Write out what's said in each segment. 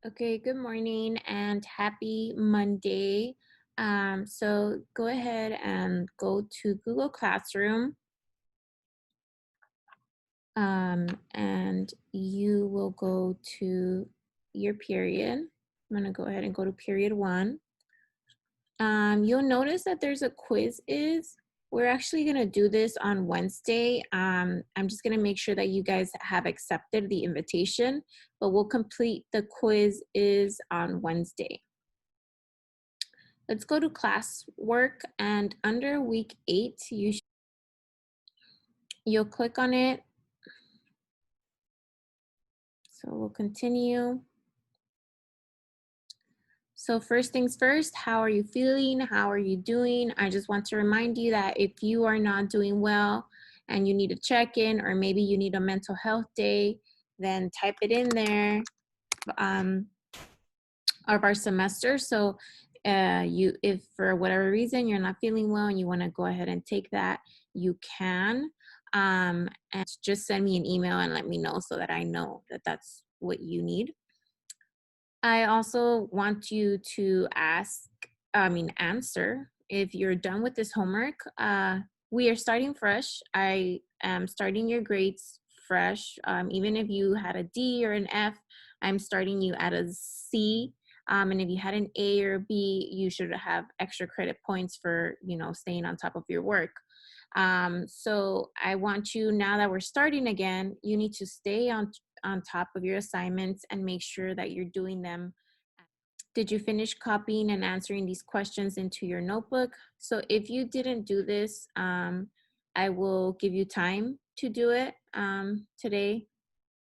Okay, good morning and happy Monday. So go ahead and go to Google Classroom, and you will go to your period. I'm gonna go ahead and go to period 1. You'll notice that there's a quiz is. We're actually gonna do this on Wednesday. I'm just gonna make sure that you guys have accepted the invitation, but we'll complete the quiz is on Wednesday. Let's go to classwork, and under week 8, you'll click on it. So we'll continue. So first things first, how are you feeling? How are you doing? I just want to remind you that if you are not doing well and you need a check-in, or maybe you need a mental health day, then type it in there of our semester. So if for whatever reason you're not feeling well and you want to go ahead and take that, you can. And just send me an email and let me know so that I know that that's what you need. I also want you to answer if you're done with this homework. We are starting fresh. I am starting your grades fresh. Even if you had a D or an F, I'm starting you at a C. And if you had an A or a B, you should have extra credit points for, staying on top of your work. So I want you, now that we're starting again, you need to stay on top of your assignments and make sure that you're doing them. Did you finish copying and answering these questions into your notebook? So if you didn't do this, I will give you time to do it today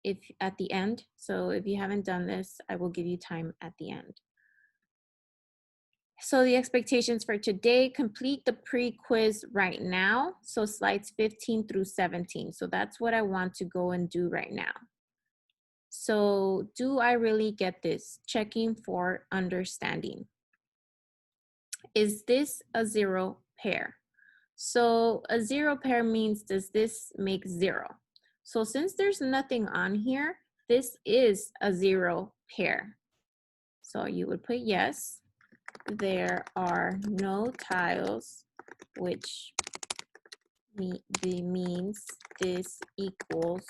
if at the end. So if you haven't done this, I will give you time at the end. So the expectations for today: complete the pre-quiz right now. So slides 15 through 17. So that's what I want to go and do right now. So do I really get this? Checking for understanding. Is this a zero pair? So a zero pair means, does this make 0? So since there's nothing on here, this is a zero pair. So you would put yes. There are no tiles, which means this equals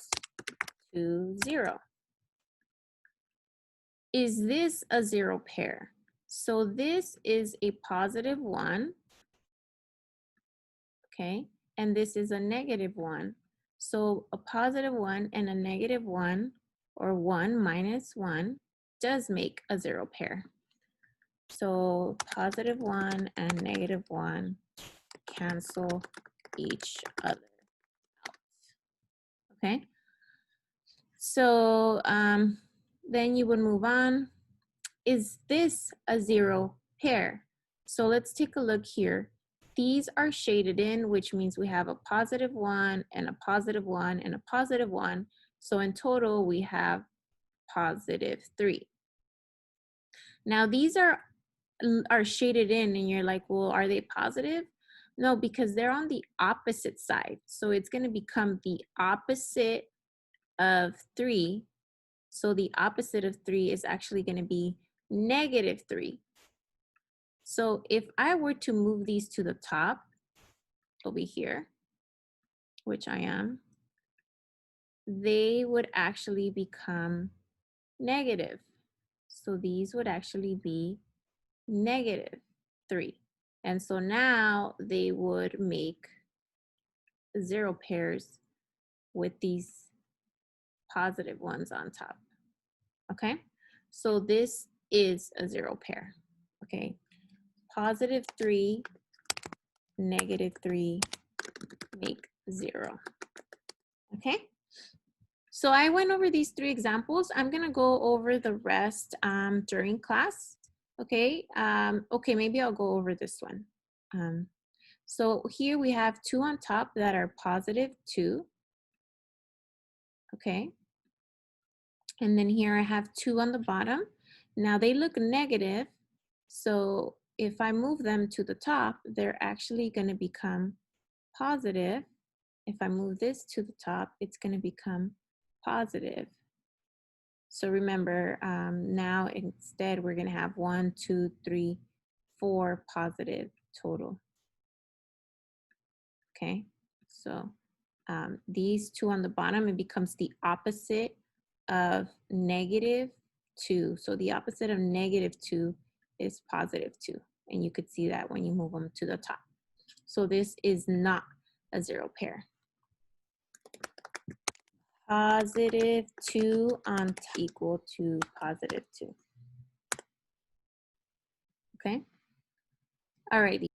to 0. Is this a zero pair? So this is a positive 1, okay? And this is a negative 1. So a positive 1 and a negative 1, or 1 minus 1, does make a zero pair. So positive 1 and negative 1 cancel each other out. Okay? So then you would move on. Is this a zero pair? So let's take a look here. These are shaded in, which means we have a positive 1 and a positive 1 and a positive 1. So in total, we have positive 3. Now these are shaded in, and you're like, well, are they positive? No, because they're on the opposite side. So it's going to become the opposite of 3. So the opposite of 3 is actually going to be negative 3. So if I were to move these to the top over here, which I am, they would actually become negative. So these would actually be negative 3. And so now they would make 0 pairs with these positive ones on top. Okay? So this is a 0 pair. Okay? Positive 3, negative 3 make 0. Okay? So I went over these 3 examples. I'm going to go over the rest during class. Okay? Okay, maybe I'll go over this one. So here we have 2 on top that are positive 2. Okay? And then here I have 2 on the bottom. Now they look negative. So if I move them to the top, they're actually going to become positive. If I move this to the top, it's going to become positive. So remember, now instead we're going to have 1, 2, 3, 4 positive total. Okay, so these two on the bottom, it becomes the opposite of -2. So the opposite of -2 is +2. And you could see that when you move them to the top. So this is not a zero pair. +2 on top equal to +2. Okay. All righty.